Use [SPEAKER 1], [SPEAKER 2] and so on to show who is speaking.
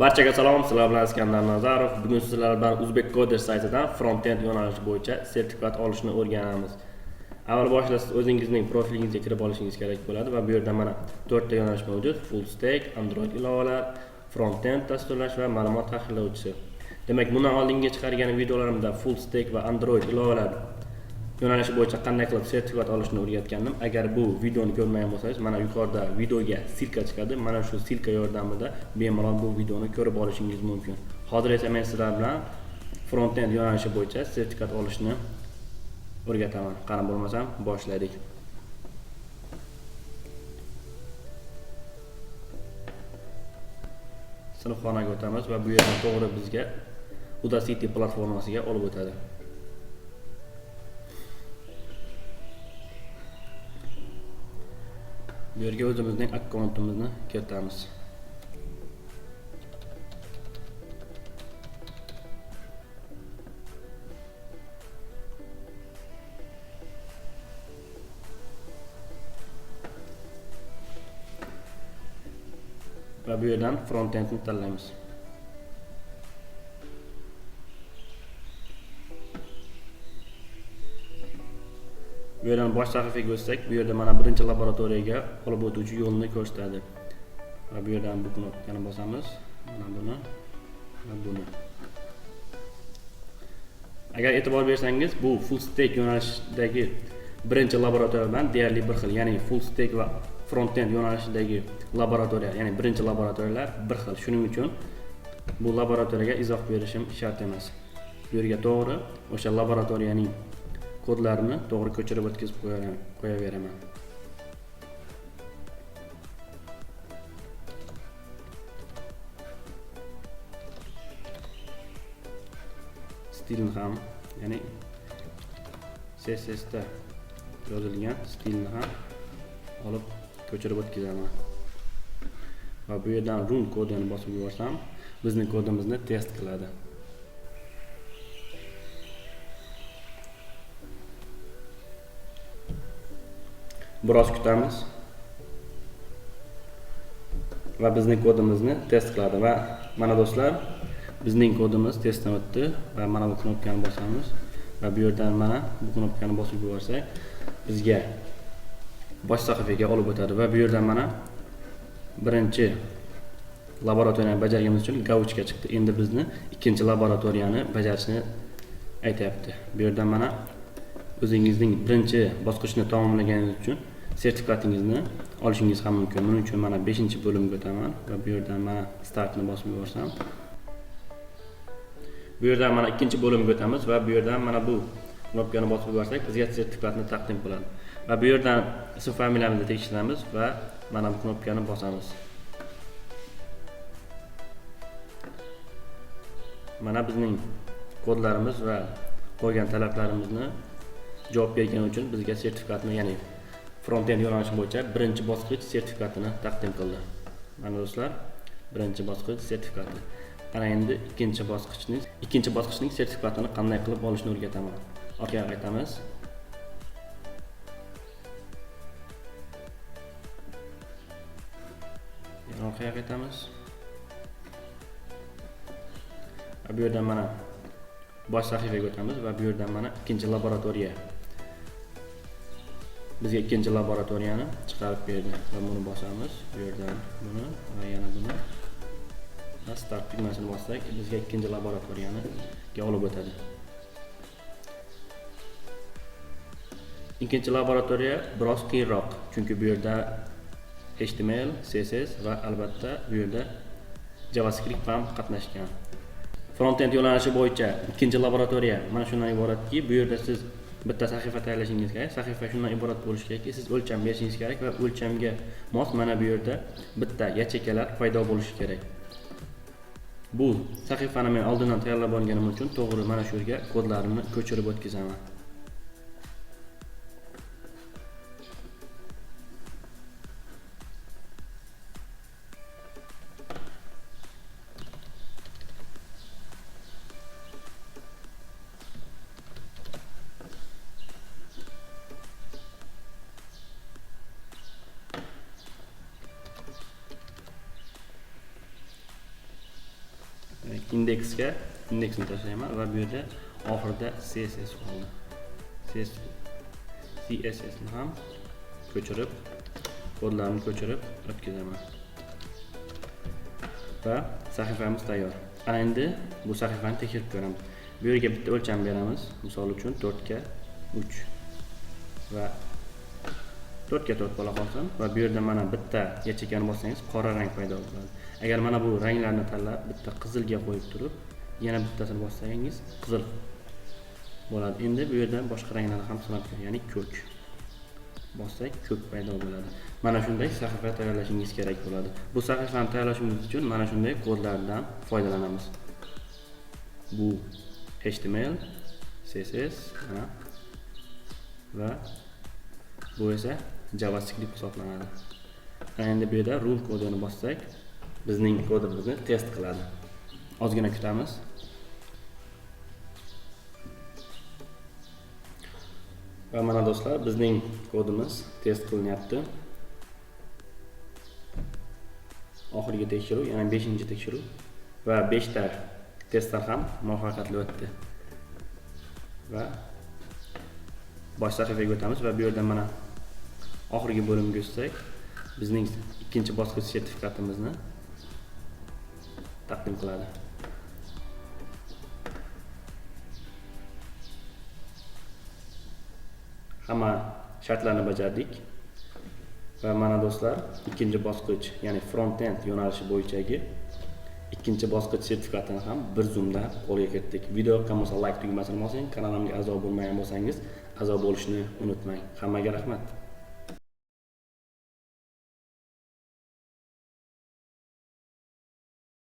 [SPEAKER 1] Barchaga salom, sizlar bilan Iskandar Nazarov. Bugun sizlar bilan Uzbekcoders saytidan front-end yo'nalishi bo'yicha sertifikat olishni o'rganamiz. Avval boshida siz o'zingizning profilingizga kirib olishingiz kerak bo'ladi va bu yerda mana 4 ta yo'nalish mavjud: full stack, Android ilovalar, front-end dasturlash va ma'lumot tahrirlovchisi. Demak, bundan oldingi chiqargan videolarimda full stack va Android ilovalar yo'nalishi bo'yicha qanday qilib sertifikat olishni o'rgatgandim. Agar bu videoni ko'rmagan bo'lsangiz, mana yuqorida videoga silka chiqadi. Mana shu silka yordamida bemalol bu videoni ko'rib olishingiz mumkin. Hozir esa men sizlar bilan front-end yo'nalishi bo'yicha sertifikat olishni o'rgataman. Qani bo'lmasam, boshladik. Sinfxonaga o'tamiz va bu yerdan to'g'ri bizga Udacity platformasiga olib o'tadi. Bu yerga o'zimizning akkauntimizni kiritamiz. Va bu yerdan front-endni tanlaymiz. Bu yerdan bosh sahifaga o'tsak, bu yerda mana birinchi laboratoriyaga olib o'tuvchi yo'lni ko'rsatadi. Va bu yerdan bu knopkani bosamiz, mana buni va buni. Agar e'tibor bersangiz, bu full stack yo'nalishidagi birinchi laboratoriya bilan deyarli bir xil, ya'ni full stack va front-end yo'nalishidagi laboratoriya, ya'ni birinchi laboratoriyalar bir xil. Shuning uchun bu laboratoriyaga izoh berishim shart emas. Bu yerga to'g'ri o'sha laboratoriyaning kodlarini to'g'ri ko'chirib o'tkazib qo'yaveraman. Stilni ham, ya'ni CSS da yozilgan stilni ham olib ko'chirib o'tkazaman. Va bu yerdan run kodini bosib yuborsam, bizning kodimizni test qiladi. Biroz kutamiz va bizning kodimizni test qiladi. Va mana do'stlar, bizning kodimiz testdan o'tdi va mana bu knopkani bosamiz va bu yerdan mana bu knopkani bosib yuborsak, bizga bosh sahifaga olib o'tadi va bu yerdan mana birinchi laboratoriyani bajarganimiz uchun gauchka chiqdi. Endi bizni ikkinchi laboratoriyani bajarishni aytyapti. Bu yerdan mana o'zingizning birinchi bosqichni tamomlaganingiz uchun sertifikatingizni olishingiz ham mumkin. Buning uchun mana 5-bo'limga o'taman va bu yerdan mana startni bosib yuborsam, bu yerdan mana 2-bo'limga o'tamiz va bu yerdan mana bu knopkani bosib yuborsak, bizga sertifikatni taqdim qiladi. Va bu yerdan ism familiyamizni tekshiramiz va mana bu knopkani bosamiz. Mana bizning kodlarimiz va qo'ygan talablarimizni javob bergani uchun bizga sertifikatni, ya'ni front-end yo'nalishi bo'yicha birinchi bosqich sertifikatini taqdim qildi. Mana do'stlar, birinchi bosqich sertifikati. Ana endi ikkinchi bosqichning sertifikatini qanday qilib olishni o'rgataman. Orqaga qaytamiz. Orqaga qaytamiz. Bu yerdan mana bosh sahifaga o'tamiz va bu yerdan mana ikkinchi laboratoriya. Bizga ikkinchi laboratoriyani chiqarib berdi va buni bosamiz. Bu yerdan buni va yana buni. Va start tugmasini bossak, bizga ikkinchi laboratoriyani olib o'tadi. Ikkinchi laboratoriya biroz qiyinroq, chunki bu yerda HTML, CSS va albatta bu yerda JavaScript ham qatnashgan. Front-end yo'nalishi bo'yicha ikkinchi laboratoriya mana shundan iboratki, bu yerda siz bitta sahifa tayyorlashingiz kerak. Sahifa shundan iborat bo'lishi kerakki, siz o'lcham berishingiz kerak va o'lchamga mos mana bu yerda bitta yachekalar paydo bo'lishi kerak. Bu sahifani men oldindan tayyorlab olganim uchun to'g'ri mana shu yerga kodlarimni ko'chirib o'tkazaman. indeksni tashlayman va bu yerda oxirida CSS qoldi. CSS ni ham ko'chirib, kodlarni ko'chirib o'tkazaman. Va sahifamiz tayyor. Ana endi bu sahifani tekshirib ko'ramiz. Bu yerga bitta o'lcham beramiz. Misol uchun 4 ga 3 va 4 ga 4 bo'la qolsin va bu yerda mana bitta chekani bossangiz qora rang paydo bo'ladi. Agar mana bu ranglarni tanlab bitta qizilga qo'yib turib, yana bittasini bossangiz qizil bo'ladi. Endi bu yerda boshqa ranglarni ham sinab ko'ring, ya'ni ko'k. Bossak ko'k paydo bo'ladi. Mana shunday sahifa tayyorlashingiz kerak bo'ladi. Bu sahifani tayyorlashingiz uchun mana shunday kodlardan foydalanamiz. Bu HTML, CSS va bu esa JavaScript hisoblanadi. Endi bu yerda run kodini bossak, bizning kodimizni test qiladi. Ozgina kutamiz. Va mana do'stlar, bizning kodimiz test qilinyapti. Oxirgi tekshiruv, yana 5-tekshiruv va 5 ta testlar ham muvaffaqiyatli o'tdi. Va bosh sahifaga o'tamiz va bu yerda mana oxirgi bo'limga o'tsak, bizning ikkinchi bosqich sertifikatimizni taqdim qiladi. Hamma shartlarni bajardik. Va mana do'stlar, ikkinchi bosqich, ya'ni front-end yo'nalishi bo'yichagi ikkinchi bosqich sertifikatini ham bir zoomda qo'lga kiritdik. Video yoqqan bo'lsa like tugmasini bosing, kanalimga a'zo bo'lmagan bo'lsangiz a'zo bo'lishni unutmang. Hammaga rahmat.